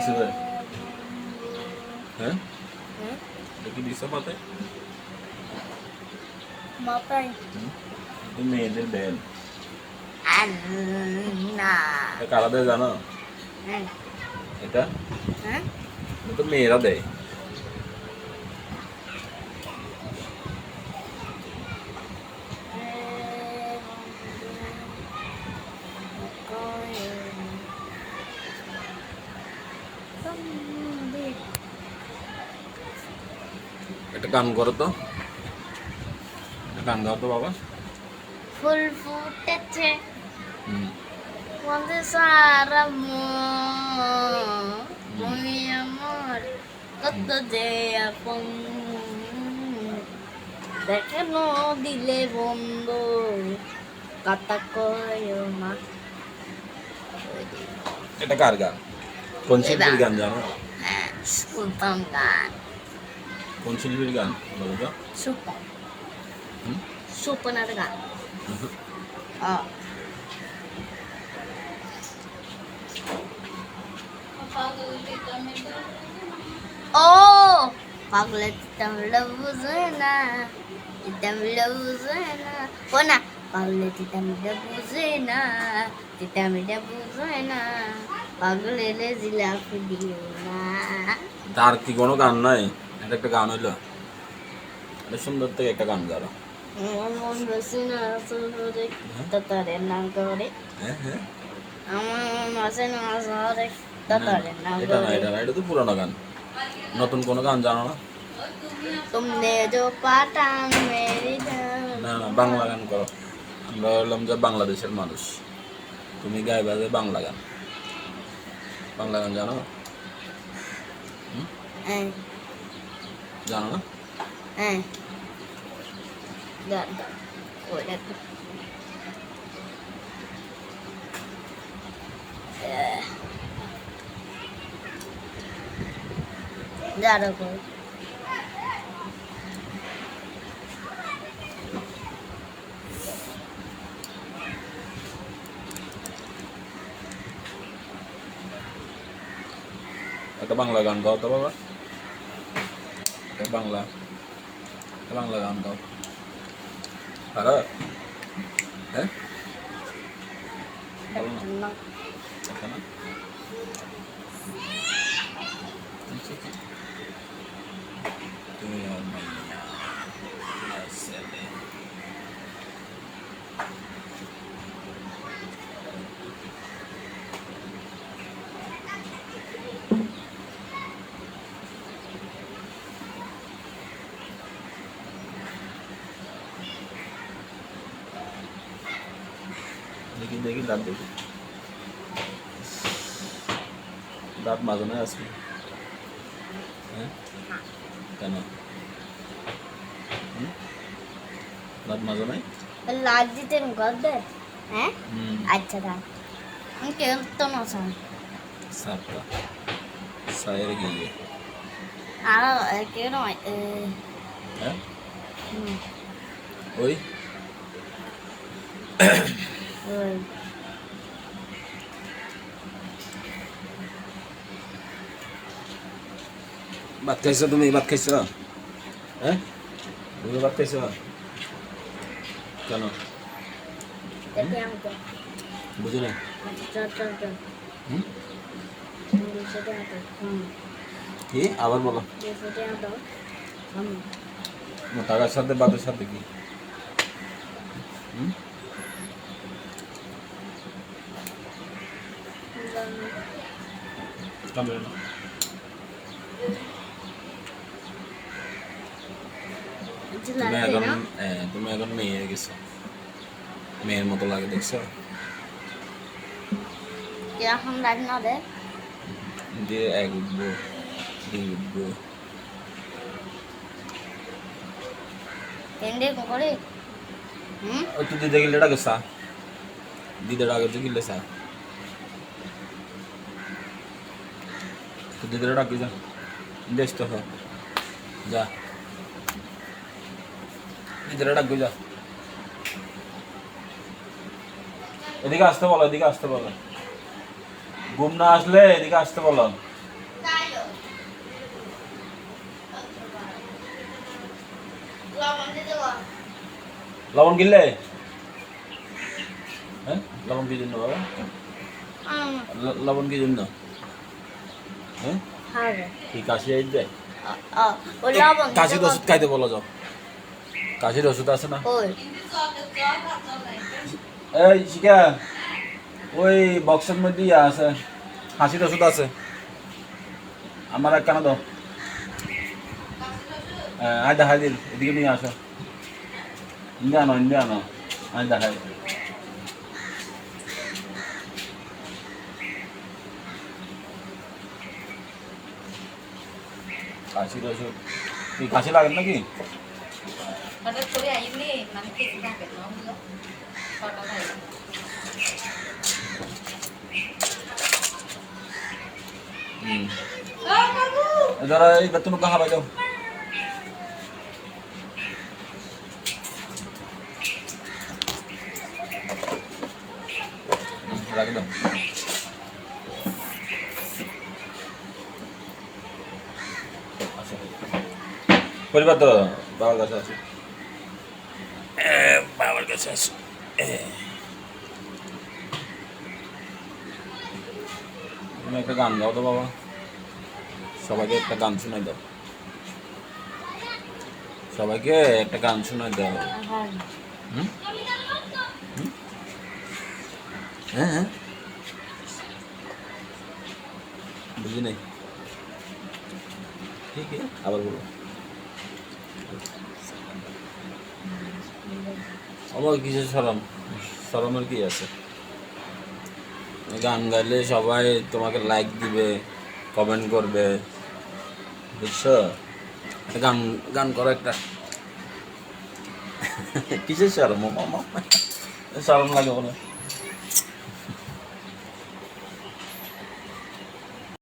দিছে রে? হ্যাঁ কি দিছে মাথায়? মাথায় তুমি মেয়েদের দেন না। এটা কারা দেয় জানো? হ্যাঁ এটা হ্যাঁ তো মেয়েরা দেয়। একটা গান করো তো, একটা গান গাও তো বাবা। ফুল ফুটেছে হুম মধ্যে সারা তুমি আমার কত যে আপন দেখানো দিলে বন্ধু কথা কয় না। এটা কার গান? কোন শিল্পীর গান জানো? হ্যাঁ সুলতান গান। কোন শিল্পীর গান বলো তো? সুপন হুম? সুপনের গান। ও পাগলে তিতামলা বুঝে না তিতামলা বুঝে না ও না পাগলে তিতামলা বুঝে না তিতামলা বুঝে না পাগলে রে জিলাপি দিও না। তার কি কোনো গান নাই? এটা একটা গান হইলো, এটা সুন্দর থেকে একটা গান গাও। আমার মন বসে না শহরে তাতারে না করে হ্যাঁ হ্যাঁ আমার মন বসে না শহরে তাতারে না এটা না, করে এটা না, এটা তো পুরানো গান। নতুন কোনো গান জানো না? तुमने जो पठान मेरी जान। না না, বাংলা গান করো। আমরা হলাম যে বাংলাদেশের মানুষ, তুমি গাইবা যে বাংলা গান। বাংলা গান জানো? জানো না? Gak udah tuh. Gak ada kok. একটা বাংলা গান গাও তো বাবা, একটা বাংলা গান গাও। পারো? হ্যাঁ বলো না, Tenang. একটা না? আচ্ছা, আচ্ছা। তুমি আমার মাইয়া, আমার ছেলে। দেখি দেখি দাঁত দেখি, দাঁত মাঝে না আসবে। হ্যাঁ কেন? দাঁত মাঝে নাই? Lagi দিতেন গদে হ্যাঁ হুম আচ্ছা দা আমি খেলতো না স্যার সাপটা সায়ের গিয়ে। আর কেন হ্যাঁ ওই ভাত খাইছো? তুমি ভাত খাইছো? হ্যাঁ তুমি ভাত খাইছো কেন? দেখে আমি তো বুঝি না। চল চল চল হুম সেটা তো কি আবার বলো? সেটা তো টাকার সাথে বাদের সাথে কি? হুম কামড়ে না। তুমি এখন মেয়ে হয়ে গেছো, মেয়ের মতো লাগে দেখছো? এখন রান্না দে দিয়ে এক উঠবো, দুই উঠবো। এন্ডে করে ওই তো দিদা গিলে ডাকে সা, দিদা ডাকে তো গিলে সা, তো দিদারা ডাকি যা, দেশ তো হোক যা, দিদারা ডাকবি যা। এদিকে আসতে বলো, এদিকে আসতে বলো, ঘুম না আসলে এদিকে আসতে বলো। লবণ কিনলে? হ্যাঁ, লবণ কি জন্য বাবা? লবণ কি জন্য? হ্যাঁ, খাবে কি কাশি আসবে? ওই লবণ কাশির ওষুধ খাইতে বলো যাও। কাশির ওষুধ আছে না? ওই এই শিখা, ওই বক্সের মধ্যে ইয়ে আছে, হাসির ওষুধ আছে, আমার এক কানা দাও। হ্যাঁ, আয় দেখাই দিন, এদিকে নিয়ে আসো। ইন্ডিয়া আনো, আয় দেখাই। কাশির ওষুধ, কি কাশি লাগে নাকি? হঠাৎ করে আইনি মানে কিছু থাকে না বুঝলো হঠাৎ আইনি ধরো এই বেতন কাহা বাজাও। রাখি দাও। পরিবার তো বাবার কাছে আছে, বাবার কাছে আছে। তুমি একটা গান গাও তো বাবা, সবাইকে একটা গান শোনাই দাও, সবাইকে একটা গান শোনাই দাও। হুম? হুম? হ্যাঁ হ্যাঁ, বুঝি নাই, ঠিক আছে আবার বলো। আমার কিসের শরম, শরমের কি আছে? গান গাইলে সবাই তোমাকে লাইক দিবে, কমেন্ট করবে, বুঝছো? গান গান করো একটা। কিসের শরম, শরম লাগে বলো?